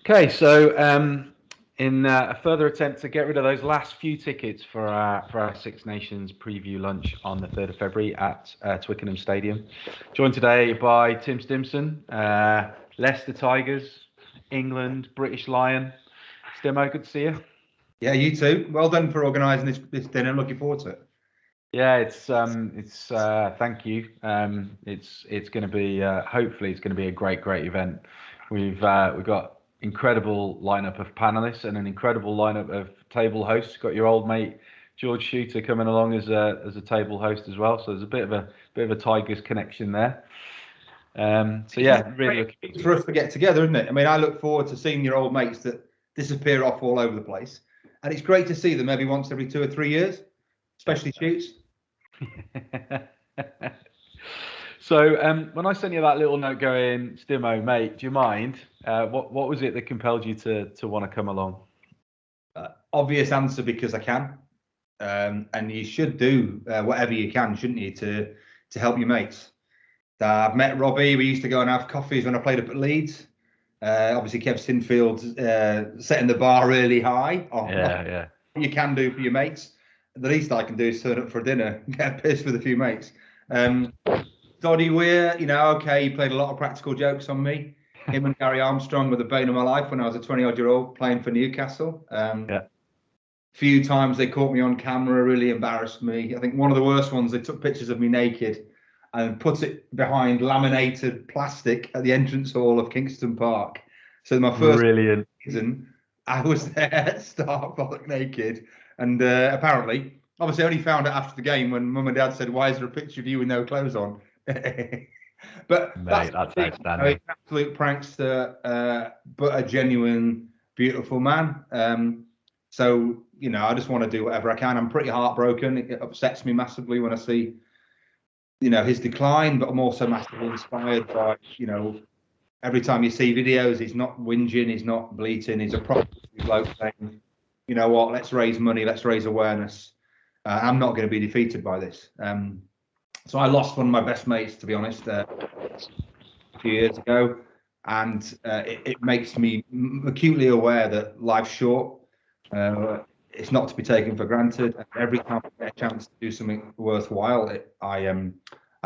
Okay, so in a further attempt to get rid of those last few tickets for our Six Nations preview lunch on the 3rd of February at Twickenham Stadium, joined today by Tim Stimpson, Leicester Tigers, England, British Lion. Stimo, good to see you. Yeah, you too. Well done for organising this dinner. I'm looking forward to it. Yeah, it's thank you. It's going to be hopefully it's going to be a great event. We've got incredible lineup of panelists and an incredible lineup of table hosts. Got your old mate George Shooter coming along as a table host as well. So there's a bit of a Tigers connection there. So yeah, really looking for us to get together, isn't it? I mean, I look forward to seeing your old mates that disappear off all over the place, and it's great to see them maybe once every 2 or 3 years, especially Shoots. So when I sent you that little note going, Stimo, mate, do you mind? What was it that compelled you to want to come along? Obvious answer, because I can, and you should do whatever you can, shouldn't you, to help your mates. I've met Robbie. We used to go and have coffees when I played up at Leeds. Obviously, Kev Sinfield setting the bar really high. Yeah. You can do for your mates. The least I can do is turn up for dinner, get pissed with a few mates. Doddie Weir, okay, he played a lot of practical jokes on me. Him and Gary Armstrong were the bane of my life when I was a 20-odd-year-old playing for Newcastle. Few times they caught me on camera, really embarrassed me. I think one of the worst ones, they took pictures of me naked and put it behind laminated plastic at the entrance hall of Kingston Park. So my first season, I was there, stark bollock naked, and apparently, obviously, I only found out after the game when Mum and Dad said, "Why is there a picture of you with no clothes on?" But mate, that's outstanding. Absolute prankster, but a genuine, beautiful man. So I just want to do whatever I can. I'm pretty heartbroken. It upsets me massively when I see his decline, but I'm also massively inspired by every time you see videos, he's not whinging, he's not bleating, he's a proper bloke saying, you know what, let's raise money, let's raise awareness. I'm not going to be defeated by this. So I lost one of my best mates, to be honest, a few years ago, and it makes me acutely aware that life's short. It's not to be taken for granted. Every time I get a chance to do something worthwhile, I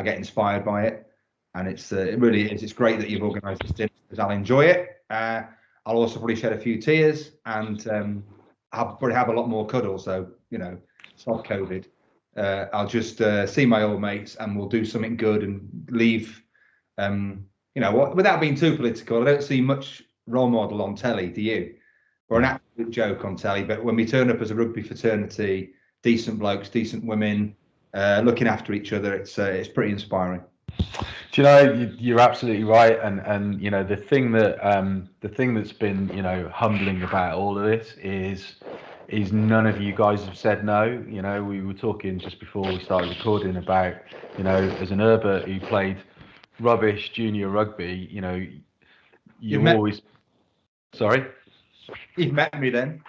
get inspired by it, and it really is. It's great that you've organised this dinner, because I'll enjoy it. I'll also probably shed a few tears, and I'll probably have a lot more cuddles. So stop COVID. I'll just see my old mates, and we'll do something good and leave. Without being too political, I don't see much role model on telly. Do you? Or an absolute joke on telly, but when we turn up as a rugby fraternity, decent blokes, decent women, looking after each other, it's pretty inspiring. Do you know, you're absolutely right, and the thing that's been humbling about all of this is none of you guys have said no. We were talking just before we started recording about as an Herbert who played rubbish junior rugby, you always. Sorry. You've met me then.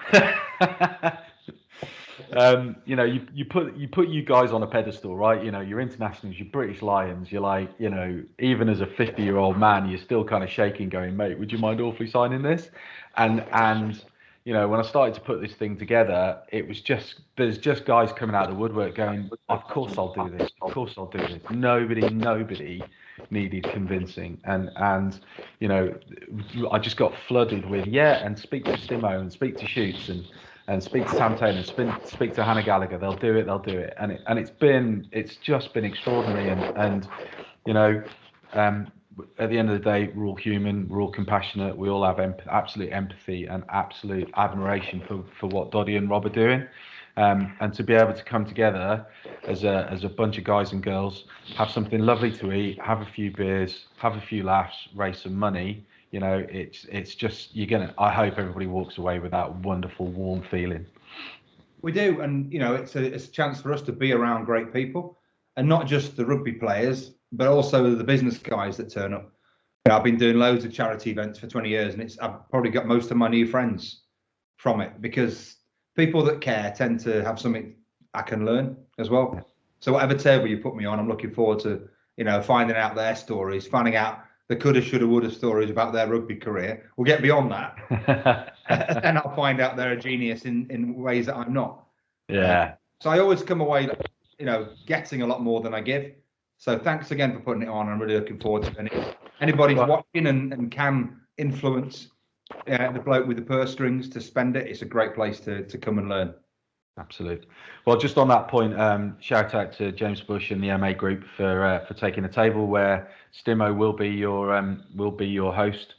You put you guys on a pedestal, right? You're internationals, you're British Lions. You're like, even as a 50-year-old man, you're still kind of shaking, going, mate, would you mind awfully signing this? And when I started to put this thing together, it was there's just guys coming out of the woodwork going, of course I'll do this. Of course I'll do this. Nobody needed convincing, and I just got flooded with and speak to Stimo and speak to Shoots and speak to Sam Taylor and speak to Hannah Gallagher. They'll do it, and it's just been extraordinary, and at the end of the day, we're all human, we're all compassionate, we all have absolute empathy and absolute admiration for what Doddie and Rob are doing. And to be able to come together as a bunch of guys and girls, have something lovely to eat, have a few beers, have a few laughs, raise some money, it's just, I hope everybody walks away with that wonderful, warm feeling. We do, and it's a chance for us to be around great people, and not just the rugby players, but also the business guys that turn up. I've been doing loads of charity events for 20 years, and I've probably got most of my new friends from it, because people that care tend to have something I can learn as well. So whatever table you put me on, I'm looking forward to, finding out their stories, finding out the coulda, shoulda, woulda stories about their rugby career. We'll get beyond that. And I'll find out they're a genius in ways that I'm not. Yeah. So I always come away, getting a lot more than I give. So thanks again for putting it on. I'm really looking forward to it. And if anybody's watching and can influence the bloke with the purse strings to spend it, it's a great place to come and learn. Absolutely. Well, just on that point, shout out to James Bush and the MA group for taking the table, where Stimo will be your host.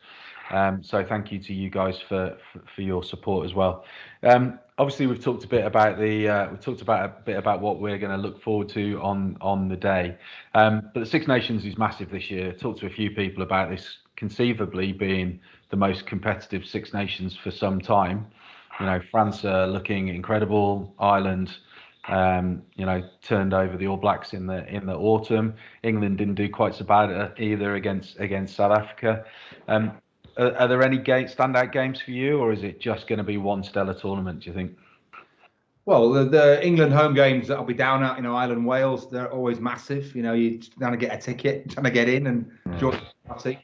So thank you to you guys for your support as well. Obviously, we've talked a bit about what we're going to look forward to on the day. But the Six Nations is massive this year. Talked to a few people about this conceivably being the most competitive Six Nations for some time. France are looking incredible. Ireland, turned over the All Blacks in the autumn. England didn't do quite so bad either against South Africa. Are there any standout games for you, or is it just going to be one stellar tournament, do you think? Well, the England home games that I'll be down at, Ireland, Wales, they're always massive. You're trying to get a ticket, trying to get in and join the party.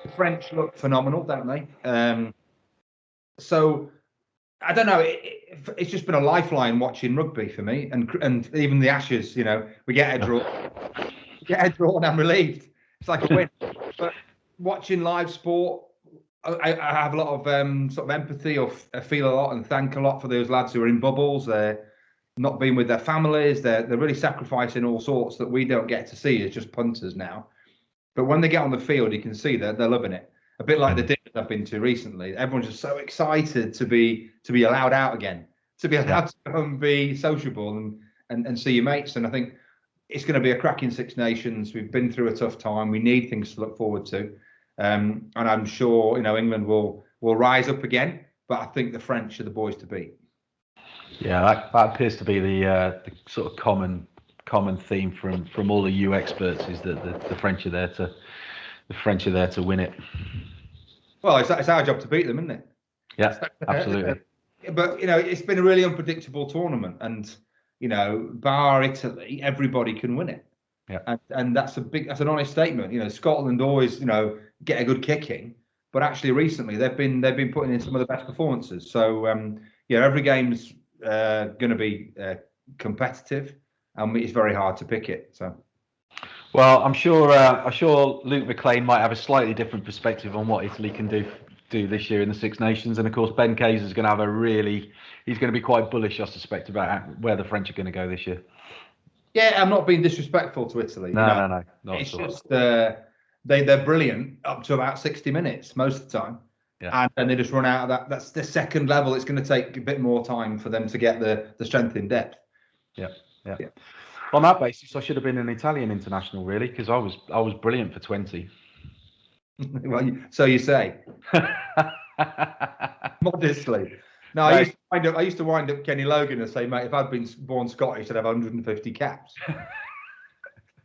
The French look phenomenal, don't they? So I don't know. It's just been a lifeline watching rugby for me, and even the Ashes. We get a draw, and I'm relieved. It's like a win. But watching live sport, I have a lot of sort of empathy, or I feel a lot and thank a lot for those lads who are in bubbles. They're not being with their families. They're really sacrificing all sorts that we don't get to see as just punters now. But when they get on the field, you can see that they're loving it. A bit like the dinners I've been to recently. Everyone's just so excited to be allowed out again, to be allowed to go and be sociable and see your mates. And I think it's going to be a cracking Six Nations. We've been through a tough time. We need things to look forward to. And I'm sure England will rise up again. But I think the French are the boys to beat. Yeah, that appears to be the sort of common theme from all the EU experts, is that the French are there to win it. Well, it's our job to beat them, isn't it? Yeah, absolutely. But it's been a really unpredictable tournament, and bar Italy, everybody can win it. Yeah, and that's an honest statement. Scotland always get a good kicking, but actually recently they've been putting in some of the best performances. So every game's going to be competitive, and it's very hard to pick it. So. Well, I'm sure Luke McLean might have a slightly different perspective on what Italy can do this year in the Six Nations, and of course Ben Kayser is going to have he's going to be quite bullish, I suspect, about where the French are going to go this year. Yeah, I'm not being disrespectful to Italy. No, it's just they're brilliant up to about 60 minutes most of the time, and then they just run out of that. That's the second level. It's going to take a bit more time for them to get the strength in depth. Yeah. On that basis, I should have been an Italian international, really, because I was brilliant for 20. Well, so you say. Modestly. No, I used to wind up Kenny Logan and say, mate, if I'd been born Scottish, I'd have 150 caps.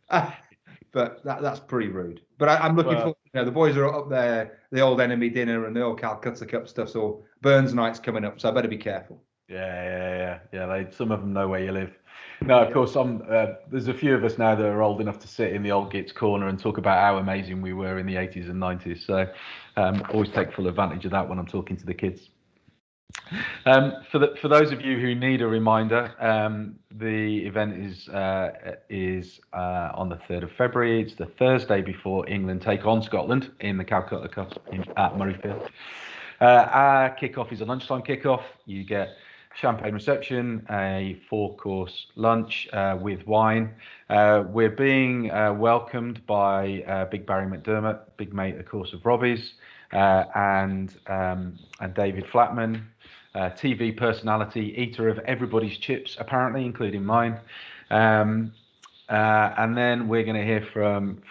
But that's pretty rude. But I'm looking for the boys are up there, the old enemy dinner and the old Calcutta Cup stuff. So Burns night's coming up, so I better be careful. Yeah. Some of them know where you live. No, of course, there's a few of us now that are old enough to sit in the old Gits corner and talk about how amazing we were in the 80s and 90s. So always take full advantage of that when I'm talking to the kids. For those of you who need a reminder, the event is on the 3rd of February. It's the Thursday before England take on Scotland in the Calcutta Cup at Murrayfield. Our kickoff is a lunchtime kickoff. You get champagne reception, a 4-course lunch with wine. We're being welcomed by Big Barry McDermott, big mate, of course, of Robbie's, and David Flatman, TV personality, eater of everybody's chips, apparently, including mine. And then we're going to hear from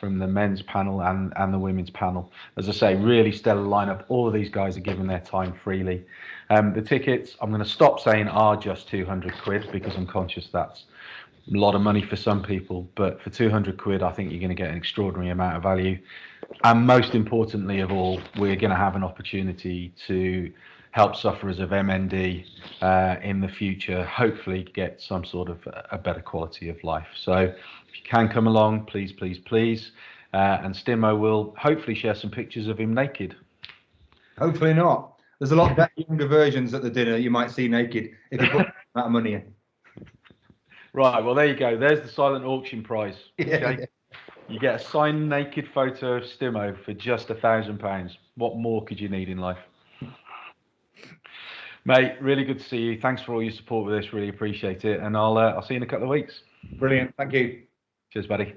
the men's panel and the women's panel. As I say, really stellar lineup. All of these guys are giving their time freely. The tickets, I'm going to stop saying are just 200 quid because I'm conscious that's a lot of money for some people. But for 200 quid, I think you're going to get an extraordinary amount of value. And most importantly of all, we're going to have an opportunity to help sufferers of MND in the future, hopefully get some sort of a better quality of life. So if you can come along, please. and Stimo will hopefully share some pictures of him naked. Hopefully not. There's a lot better younger versions at the dinner you might see naked if you put that money in. Right, well, there you go. There's the silent auction prize. Okay? Yeah. You get a signed naked photo of Stimo for just £1,000. What more could you need in life? Mate, really good to see you. Thanks for all your support with this. Really appreciate it. And I'll see you in a couple of weeks. Brilliant. Thank you. Cheers, buddy.